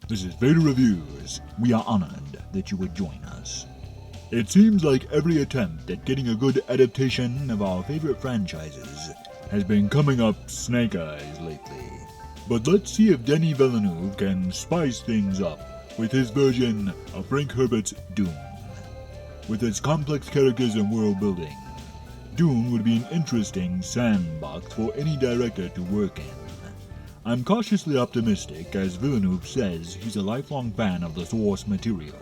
This is Vader Reviews. We are honored that you would join us. It seems like every attempt at getting a good adaptation of our favorite franchises has been coming up snake eyes lately. But let's see if Denis Villeneuve can spice things up with his version of Frank Herbert's Dune. With its complex characters and world building, Dune would be an interesting sandbox for any director to work in. I'm cautiously optimistic, as Villeneuve says he's a lifelong fan of the source material.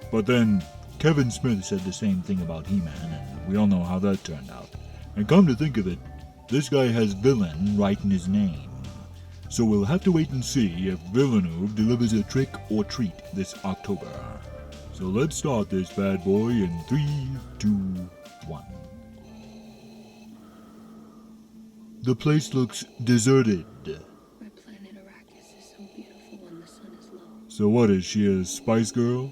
But then, Kevin Smith said the same thing about He-Man, and we all know how that turned out. And come to think of it, this guy has villain right in his name. So we'll have to wait and see if Villeneuve delivers a trick or treat this October. So let's start this bad boy in 3, 2, 1. The place looks deserted. My planet Arrakis is so beautiful when the sun is low. So what, is she a spice girl?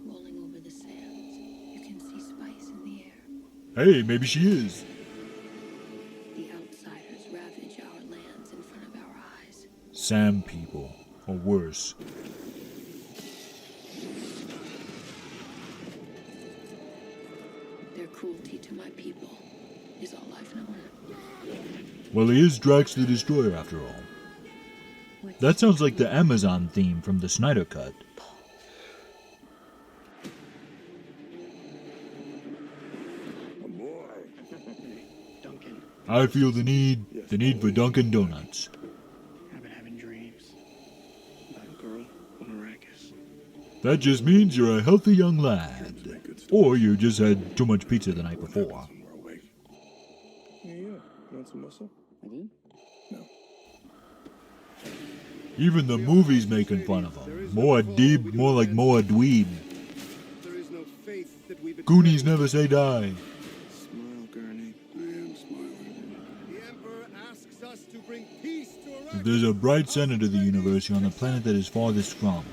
Rolling over the sands, you can see spice in the air. Hey, maybe she is. The outsiders ravage our lands in front of our eyes. Sand people, or worse. Their cruelty to my people is all I've known. Well, he is Drax the Destroyer after all. That sounds like the Amazon theme from the Snyder Cut. Duncan. I feel the need for Dunkin' Donuts. I've been having dreams about a girl on Arrakis. That just means you're a healthy young lad. Or you just had too much pizza the night before. Yeah. You want some muscle? I did? No. Even the movie's making fun of him. More like Moa Dweeb. There is no faith that we Goonies never say die. Smile, Gurney. I am smiling. The Emperor asks us to bring peace to Arrakis. There's a bright center to the universe on the planet that is farthest from.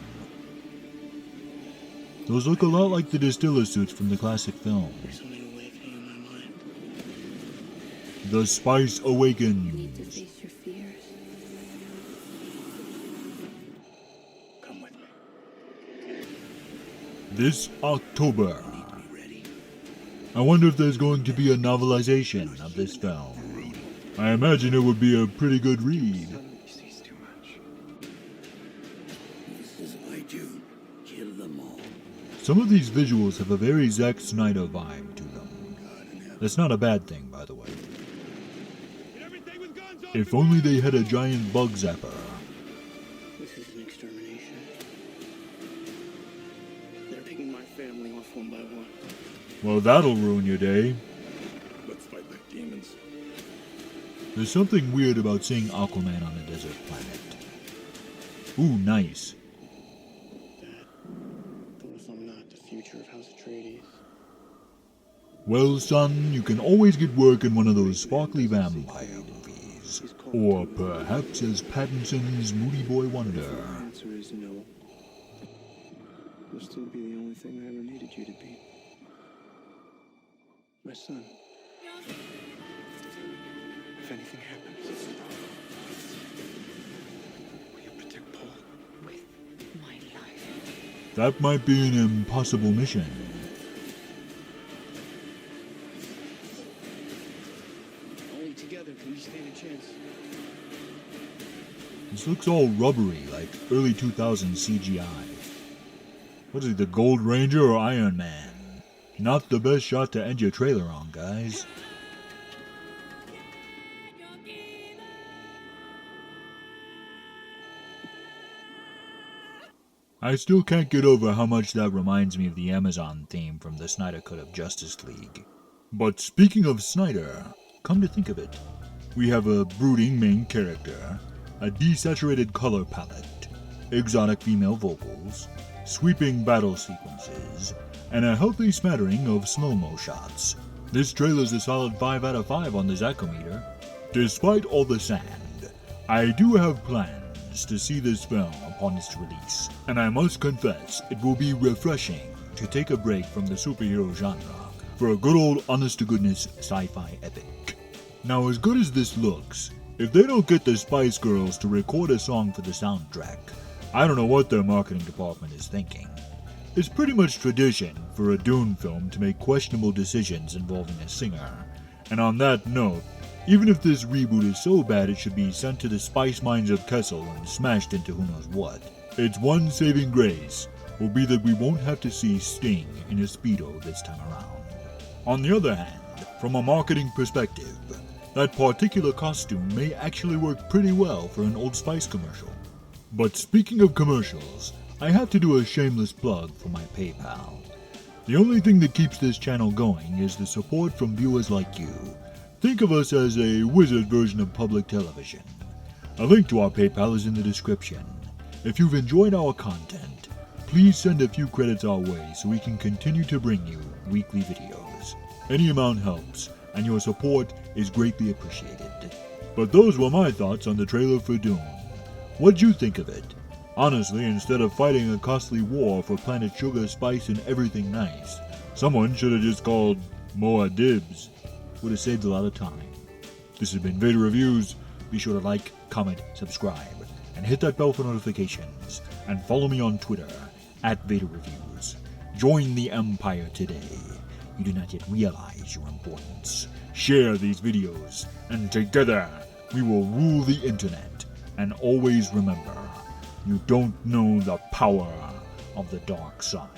Those look a lot like the distiller suits from the classic film. There's something awakening in my mind. The Spice You need to Awakens. face your fears. Come with me. This October. I wonder if there's going to be a novelization of this film. I imagine it would be a pretty good read. He sees too much. This is my Dune. Kill them all. Some of these visuals have a very Zack Snyder vibe to them. That's not a bad thing, by the way. If only they had a giant bug zapper. This is an extermination. They're picking my family off one by one. Well, that'll ruin your day. Let's fight like demons. There's something weird about seeing Aquaman on a desert planet. Ooh, nice. What if I'm not the future of House Atreides? Well, son, you can always get work in one of those sparkly vampire movies. Or perhaps as Pattinson's Moody Boy Wonder. The answer is no. You'll still be the only thing I ever needed you to be. My son. If anything happens, will you protect Paul? With my life. That might be an impossible mission. Only together can we stand a chance. This looks all rubbery, like early 2000s CGI. What is it, the Gold Ranger or Iron Man? Not the best shot to end your trailer on, guys. I still can't get over how much that reminds me of the Amazon theme from the Snyder Cut of Justice League. But speaking of Snyder, come to think of it, we have a brooding main character, a desaturated color palette, exotic female vocals, sweeping battle sequences, and a healthy smattering of slow-mo shots. This trailer's a solid 5 out of 5 on the Zackometer. Despite all the sand, I do have plans to see this film upon its release, and I must confess it will be refreshing to take a break from the superhero genre for a good old honest-to-goodness sci-fi epic. Now, as good as this looks, if they don't get the Spice Girls to record a song for the soundtrack, I don't know what their marketing department is thinking. It's pretty much tradition for a Dune film to make questionable decisions involving a singer. And on that note, even if this reboot is so bad it should be sent to the spice mines of Kessel and smashed into who knows what, its one saving grace will be that we won't have to see Sting in a Speedo this time around. On the other hand, from a marketing perspective, that particular costume may actually work pretty well for an Old Spice commercial. But speaking of commercials, I have to do a shameless plug for my PayPal. The only thing that keeps this channel going is the support from viewers like you. Think of us as a wizard version of public television. A link to our PayPal is in the description. If you've enjoyed our content, please send a few credits our way so we can continue to bring you weekly videos. Any amount helps, and your support is greatly appreciated. But those were my thoughts on the trailer for Dune. What'd you think of it? Honestly, instead of fighting a costly war for Planet Sugar, Spice, and everything nice, someone should have just called more dibs. Would have saved a lot of time. This has been Vader Reviews. Be sure to like, comment, subscribe, and hit that bell for notifications. And follow me on Twitter, @Vader Reviews. Join the Empire today. You do not yet realize your importance. Share these videos, and together we will rule the internet. And always remember, you don't know the power of the dark side.